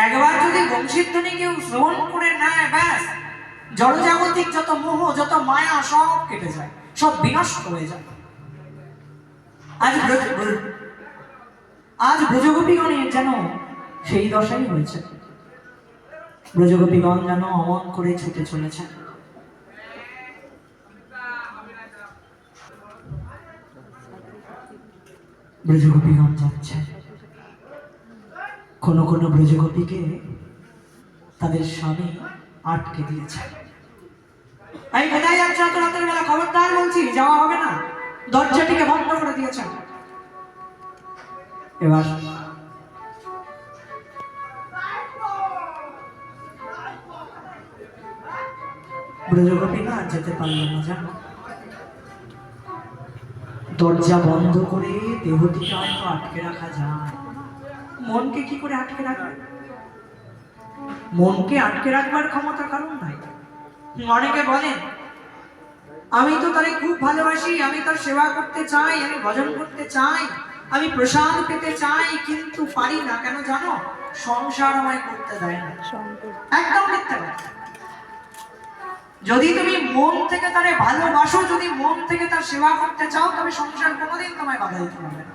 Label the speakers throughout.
Speaker 1: একবার যদি বংশীধ্বনি কেউ শ্রবণ করে নেয়, ব্যাস জড়জাগতিক যত মোহ যত মায়া সব কেটে যায়, সব বিনষ্ট হয়ে যায়। আজ ব্রজগোপীগণের যেন সেই দশাই হয়েছে। ব্রজগোপীগণ যেন অমন করে ছুটে চলেছে। ব্রজগোপীগণ যাচ্ছে, কোন কোন ব্রজগোপীকে তাদের স্বামী আটকে দিয়েছে। এই কোথায় যাচ্ছ এত রাতের বেলা? খবরদার বলছি, যাওয়া হবে না। দরজাটিকে বন্ধ করে দিয়েছে। এবার ব্রজগোপী না যেতে পারল না, জানো। দরজা বন্ধ করে দেহটিকে হয়তো আটকে রাখা যায়, মনকে কি করে আটকে রাখবে? মনকে আটকে রাখবার ক্ষমতা কারণ নাই। অনেকে বলেন, আমি তো তারে খুব ভালোবাসি, আমি তার সেবা করতে চাই, আমি ভজন করতে চাই, আমি প্রসাদ পেতে চাই, কিন্তু পারি না। কেন জানো? সংসার আমায় করতে দেয় না। একদম মিথ্যা কথা। যদি তুমি মন থেকে তারে ভালোবাসো, যদি মন থেকে তার সেবা করতে চাও, তবে সংসার কোনোদিন তোমায় বাধা দিতে পারবে না।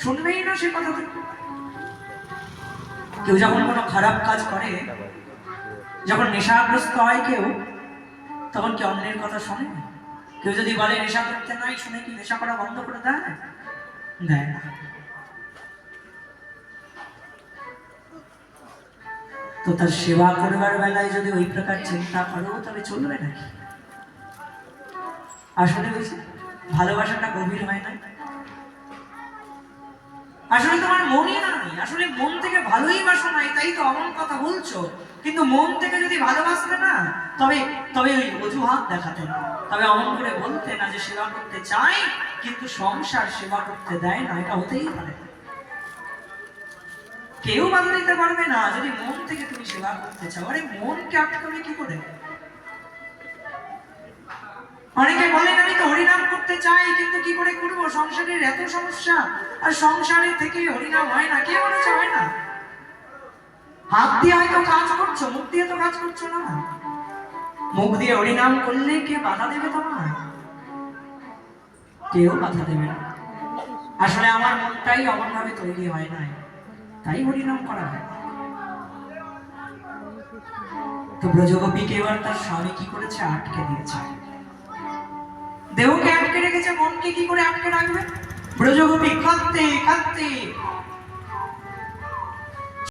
Speaker 1: শুনবেই না সে কথা। কেউ যখন কোনো খারাপ কাজ করে, যখন নেশাগ্রস্ত হয় কেউ, তখন কি অন্যের কথা শোনে? কেউ যদি বলে নেশা করতে নাই, শুনে কি নেশা করা বন্ধ করে দেয়? দেয় না। তো তার সেবা করবার বেলায় যদি ওই প্রকার চিন্তা করো, তবে চলবে নাকি? আসলে বুঝছি ভালোবাসাটা গভীর হয় না। আসলে তোমার মনই নাই, আসলে মন থেকে ভালোই বাসো নাই, তাই তো অমন কথা বলছো। কিন্তু মন থেকে যদি ভালোবাসতে না, তবে তবে ওই অজুহাত দেখাতে না, তবে অমন করে বলতে না যে সেবা করতে চাই, কিন্তু সংসার সেবা করতে দেয় না। এটা হতেই পারে না। কেউ বাধা দিতে পারবে না যদি মন থেকে তুমি সেবা করতে চাও। আরে মনকে আটকাবে কি করে? অনেকে বলেন, আমি তো হরিনাম করতে চাই, কিন্তু কি করে করবো? সংসারের এত সমস্যা, আর সংসারে থেকে হরিনাম হয় না। কে বলেছে হয় না? হাত দিয়ে হয়তো কাজ করছো, মুখ দিয়ে তো কাজ করছো না। মুখ দিয়ে হরিনাম করলে কে বাধা দেবে তোমার? কেউ বাধা দেবে না। আসলে আমার মনটাই অমন ভাবে তৈরি হয় নাই, তাই হরিনাম করা হয়। তো ব্রজগোপীকে এবার তার স্বামী কি করেছে? আটকে দিয়েছে। দেহকে আটকে রেখেছে, মনকে কি করে আটকে রাখবে? ব্রজগোপী কাঁদতে কাঁদতে